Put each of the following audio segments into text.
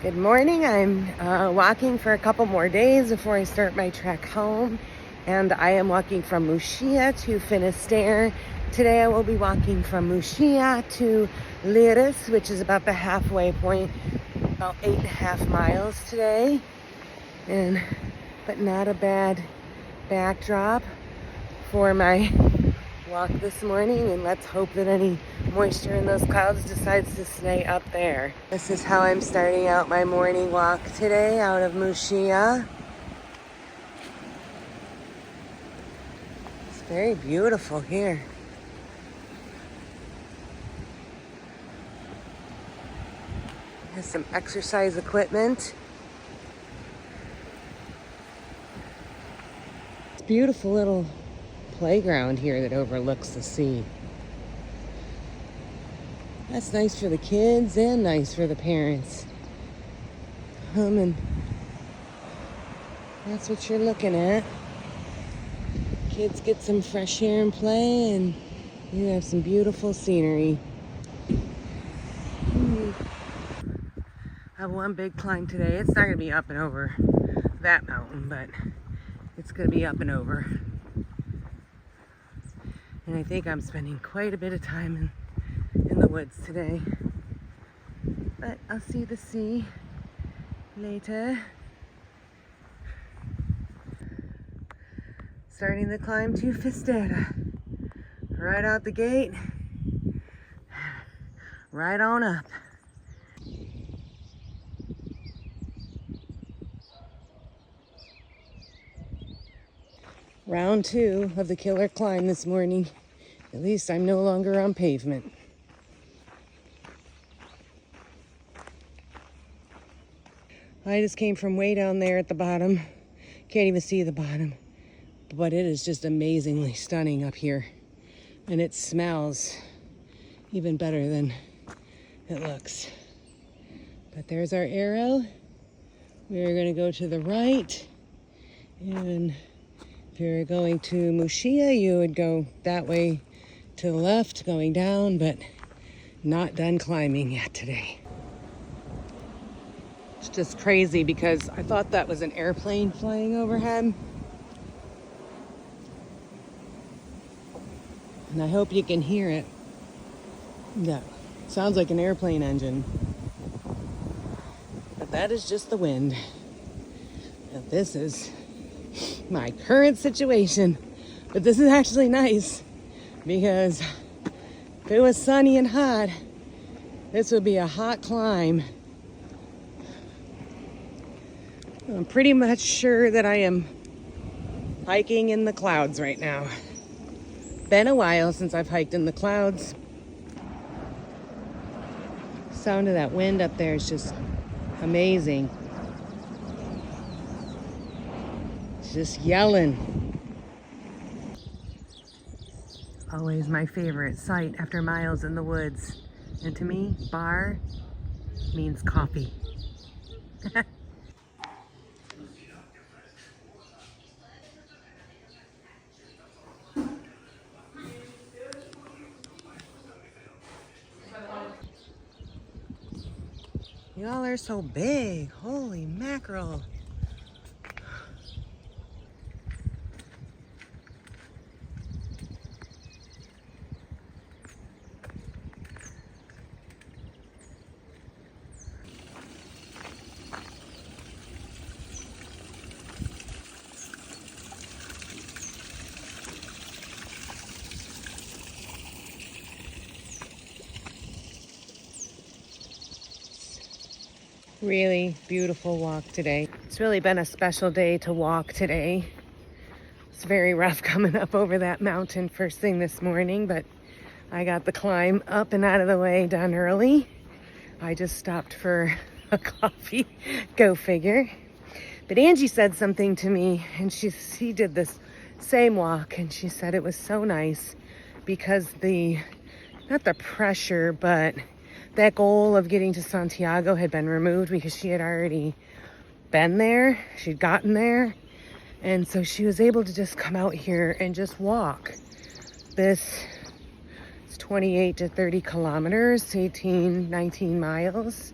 Good morning. I'm walking for a couple more days before I start my trek home, and I am walking from Muxia to Fisterra. Today I will be walking from Muxia to Lires, which is about the halfway point, about 8.5 miles today, but not a bad backdrop for my walk this morning, and let's hope that any moisture in those clouds decides to stay up there. This is how I'm starting out my morning walk today out of Muxia. It's very beautiful here. Has some exercise equipment. It's a beautiful little playground here that overlooks the sea. That's nice for the kids and nice for the parents. And that's what you're looking at. Kids get some fresh air and play, and you have some beautiful scenery. I have one big climb today. It's not going to be up and over that mountain, but it's going to be up and over. And I think I'm spending quite a bit of time in the woods today. But I'll see the sea later. Starting the climb to Fisterra. Right out the gate. Right on up. Round 2 of the killer climb this morning. At least I'm no longer on pavement. I just came from way down there at the bottom. Can't even see the bottom. But it is just amazingly stunning up here. And it smells even better than it looks. But there's our arrow. We're going to go to the right. And if you're going to Muxia, you would go that way to the left, going down, but not done climbing yet today. It's just crazy because I thought that was an airplane flying overhead. And I hope you can hear it. Yeah, sounds like an airplane engine. But that is just the wind. And this is my current situation. But this is actually nice because if it was sunny and hot, this would be a hot climb. I'm pretty much sure that I am hiking in the clouds right now. Been a while since I've hiked in the clouds. Sound of that wind up there is just amazing. It's just yelling. Always my favorite sight after miles in the woods. And to me, bar means coffee. Y'all are so big. Holy mackerel. Really beautiful walk today. It's really been a special day to walk today. It's very rough coming up over that mountain first thing this morning, but I got the climb up and out of the way done early. I just stopped for a coffee, go figure. But Angie said something to me, and she did this same walk, and she said it was so nice because not the pressure, but that goal of getting to Santiago had been removed because she had already been there. She'd gotten there. And so she was able to just come out here and just walk. It's 28 to 30 kilometers, 18, 19 miles.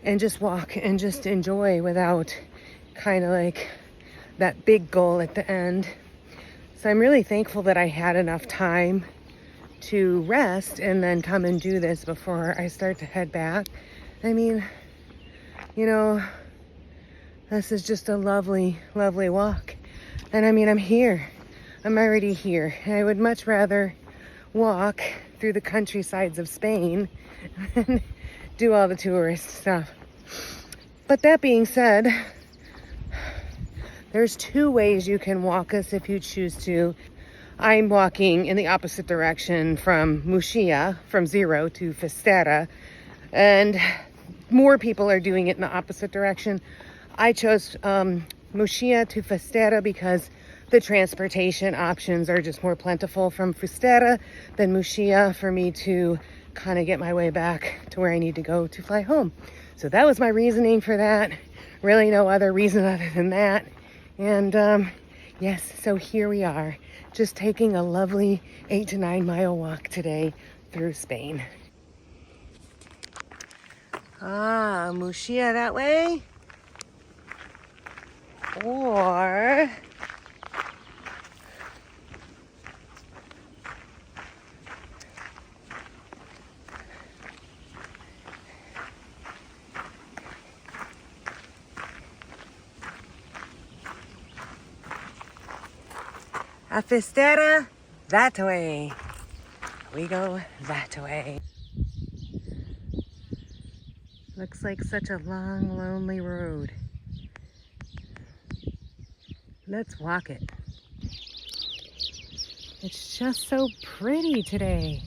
and just walk and just enjoy without kind of like that big goal at the end. So I'm really thankful that I had enough time to rest and then come and do this before I start to head back. I mean, you know, this is just a lovely, lovely walk. And I mean, I'm here. I'm already here. I would much rather walk through the countrysides of Spain and do all the tourist stuff. But that being said, there's two ways you can walk us if you choose to. I'm walking in the opposite direction from Muxia, from 0 to Fisterra, and more people are doing it in the opposite direction. I chose Muxia to Fisterra because the transportation options are just more plentiful from Fisterra than Muxia for me to kind of get my way back to where I need to go to fly home. So that was my reasoning for that. Really no other reason other than that. And yes, so here we are, just taking a lovely 8 to 9 mile walk today through Spain. Ah, Muxia that way? Or a Fisterra that way. We go that way. Looks like such a long, lonely road. Let's walk it. It's just so pretty today.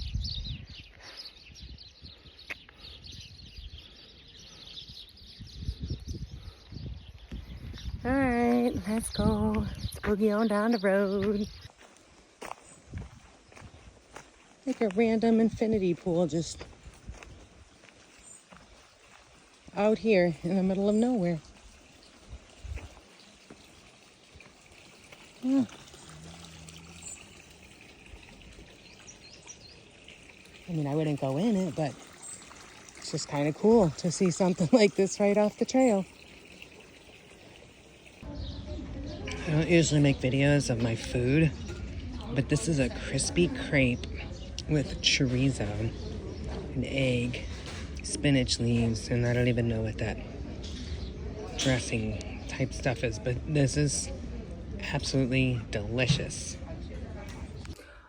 All right, let's go. Let's boogie on down the road. Like a random infinity pool just out here in the middle of nowhere. Yeah. I mean, I wouldn't go in it, but it's just kind of cool to see something like this right off the trail. I don't usually make videos of my food, but this is a crispy crepe with chorizo, an egg, spinach leaves, and I don't even know what that dressing type stuff is, but this is absolutely delicious.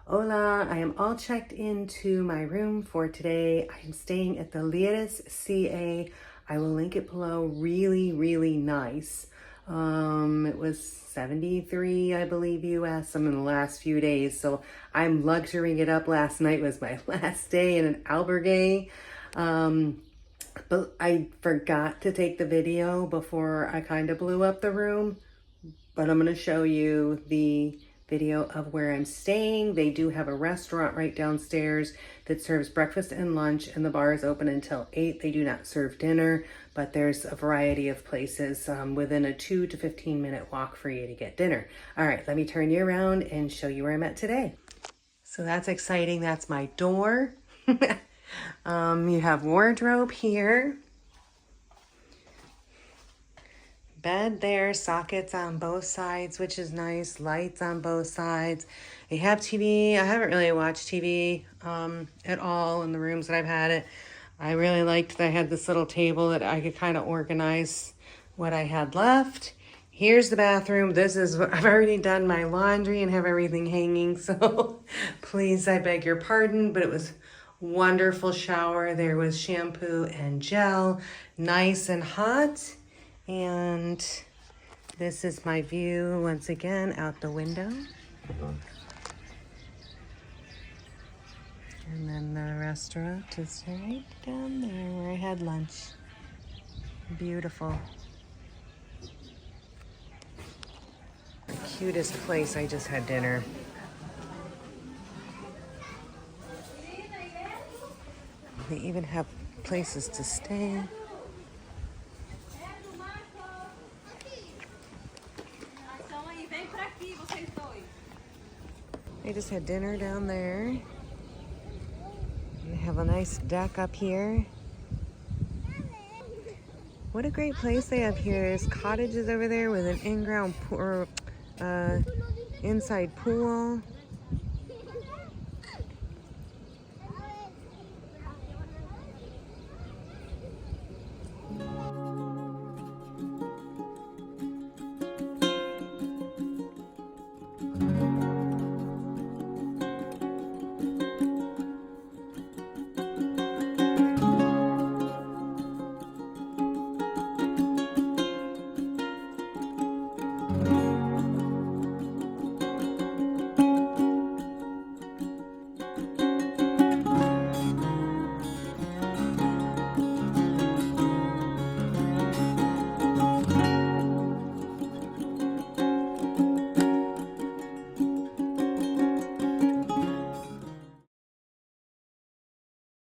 Hola, I am all checked into my room for today. I am staying at the Lires CA. I will link it below. Really, really nice. It was 73, I believe, US in the last few days, so I'm luxurying it up. Last night was my last day in an albergue. But I forgot to take the video before I kind of blew up the room. But I'm going to show you the video of where I'm staying. They do have a restaurant right downstairs that serves breakfast and lunch, and the bar is open until 8. They do not serve dinner, but there's a variety of places within a 2 to 15 minute walk for you to get dinner. All right, let me turn you around and show you where I'm at today. So that's exciting. That's my door. You have wardrobe here. Bed there, sockets on both sides, which is nice. Lights on both sides. They have TV. I haven't really watched TV at all in the rooms that I've had it. I really liked that I had this little table that I could kind of organize what I had left. Here's the bathroom. This is what I've already done my laundry and have everything hanging. So please, I beg your pardon, but it was wonderful shower. There was shampoo and gel, nice and hot. And this is my view once again out the window. And then the restaurant is right down there where I had lunch. Beautiful. The cutest place. I just had dinner. They even have places to stay. I just had dinner down there. They have a nice deck up here. What a great place they have here. There's cottages over there with an in-ground pool, inside pool.